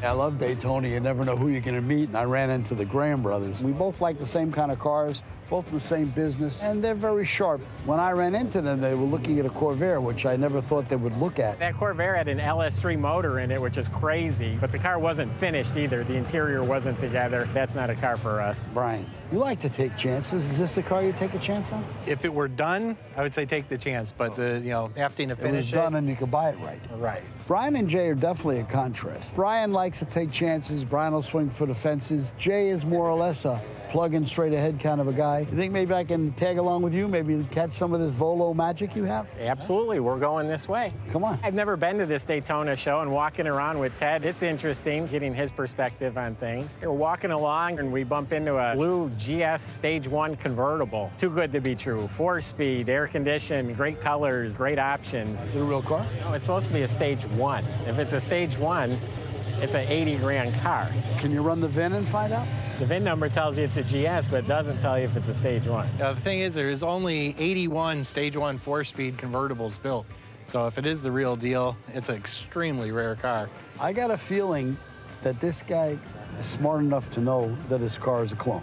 I love Daytona. You never know who you're going to meet, and I ran into the Graham brothers. We both like the same kind of cars, both in the same business, and they're very sharp. When I ran into them, they were looking at a Corvair, which I never thought they would look at. That Corvair had an LS3 motor in it, which is crazy, but the car wasn't finished either. The interior wasn't together. That's not a car for us. Brian, you like to take chances. Is this a car you take a chance on? If it were done, I would say take the chance, but having to It was finish done and you could buy it right. Right. Brian and Jay are definitely a contrast. Brian likes to take chances. Brian will swing for the fences. Jay is more or less a plug-in straight-ahead kind of a guy. You think maybe I can tag along with you, maybe catch some of this Volo magic you have? Absolutely, we're going this way. Come on. I've never been to this Daytona show, and walking around with Ted, it's interesting getting his perspective on things. We're walking along and we bump into a blue GS Stage 1 convertible. Too good to be true. 4-speed, air-conditioned, great colors, great options. Is it a real car? No, it's supposed to be a Stage 1. If it's a Stage 1, it's an 80 grand car. Can you run the VIN and find out? The VIN number tells you it's a GS, but it doesn't tell you if it's a Stage 1. The thing is, there's only 81 Stage 1 4-speed convertibles built. So if it is the real deal, it's an extremely rare car. I got a feeling that this guy is smart enough to know that his car is a clone.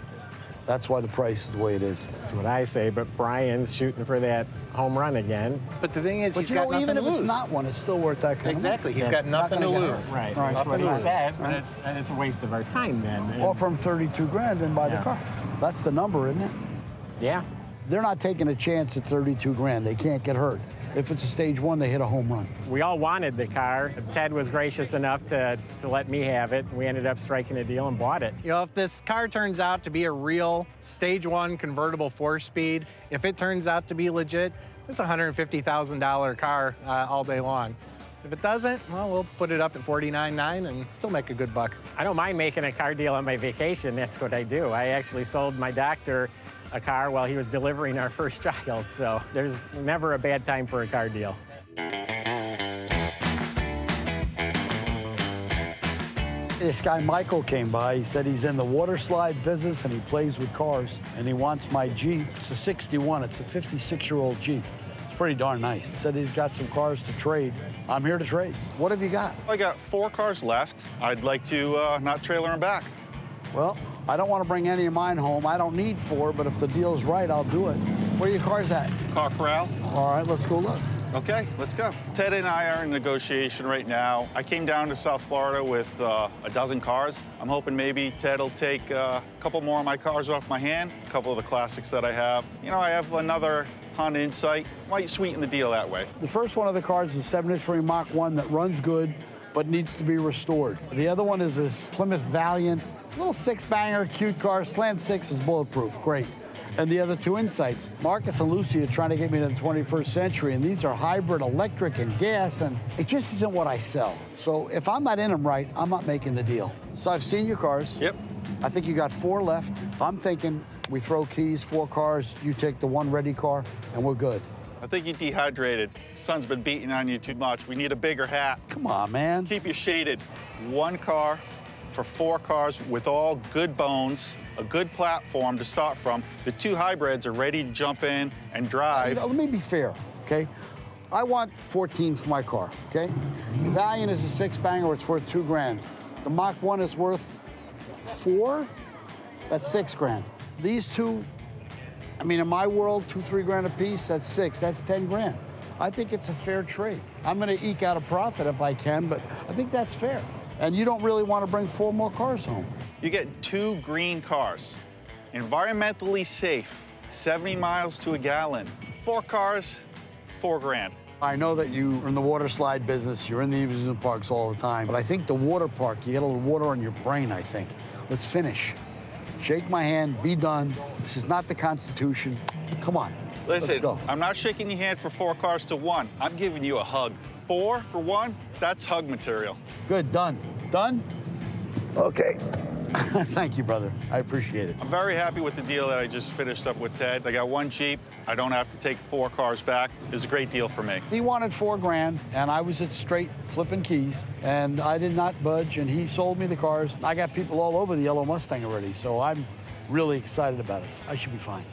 That's why the price is the way it is. That's what I say, but Brian's shooting for that home run again. But the thing is, But he's you got know, nothing even to if it's lose. not one, it's still worth that kind Exactly, of he's got nothing to lose. Right, Right, that's what he nothing to says, but lose. it's a waste of our time then. money. Offer him 32 grand and buy the Yeah. car. That's the number, isn't it? Yeah. They're not taking a chance at 32 grand. They can't get hurt. If it's a Stage 1, they hit a home run. We all wanted the car. Ted was gracious enough to let me have it. We ended up striking a deal and bought it. If this car turns out to be a real Stage 1 convertible 4-speed, if it turns out to be legit, it's a $150,000 car all day long. If it doesn't, well, we'll put it up at $49,900 and still make a good buck. I don't mind making a car deal on my vacation. That's what I do. I actually sold my doctor a car while he was delivering our first child, so there's never a bad time for a car deal. This guy Michael came by. He said he's in the water slide business and he plays with cars. And he wants my Jeep. It's a 61. It's a 56-year-old Jeep. It's pretty darn nice. He said he's got some cars to trade. I'm here to trade. What have you got? I got 4 cars left. I'd like to not trailer them back. Well, I don't want to bring any of mine home. I don't need 4, but if the deal's right, I'll do it. Where are your cars at? Car corral. All right, let's go look. Okay, let's go. Ted and I are in negotiation right now. I came down to South Florida with a dozen cars. I'm hoping maybe Ted will take a couple more of my cars off my hand, a couple of the classics that I have. You know, I have another Honda Insight. Might sweeten the deal that way. The first one of the cars is a 73 Mach 1 that runs good, but needs to be restored. The other one is a Plymouth Valiant, little 6-banger, cute car. Slant 6 is bulletproof, great. And the other 2 Insights. Marcus and Lucy are trying to get me to the 21st century, and these are hybrid, electric, and gas, and it just isn't what I sell. So if I'm not in them right, I'm not making the deal. So I've seen your cars. Yep. I think you got 4 left. I'm thinking we throw keys, 4 cars, you take the one ready car, and we're good. I think you're dehydrated. Sun's been beating on you too much. We need a bigger hat. Come on, man. Keep you shaded. 1 car for 4 cars with all good bones, a good platform to start from. The 2 hybrids are ready to jump in and drive. Let me be fair, okay? I want 14 for my car, okay? The Valiant is a 6-banger, it's worth 2 grand. The Mach 1 is worth 4, that's 6 grand. These 2, I mean, in my world, 2-3 grand a piece, that's 6, that's 10 grand. I think it's a fair trade. I'm gonna eke out a profit if I can, but I think that's fair. And you don't really want to bring 4 more cars home. You get 2 green cars, environmentally safe, 70 miles to a gallon. 4 cars, 4 grand. I know that you are in the water slide business, you're in the amusement parks all the time, but I think the water park, you get a little water on your brain, I think. Let's finish. Shake my hand, be done. This is not the Constitution. Come on, let's Listen, go. I'm not shaking your hand for 4 cars to 1. I'm giving you a hug. 4 for 1, that's hug material. Good, done. Done? Okay. Thank you, brother. I appreciate it. I'm very happy with the deal that I just finished up with Ted. I got 1 Jeep. I don't have to take 4 cars back. It's a great deal for me. He wanted 4 grand, and I was at straight flipping keys, and I did not budge, and he sold me the cars. I got people all over the yellow Mustang already, so I'm really excited about it. I should be fine.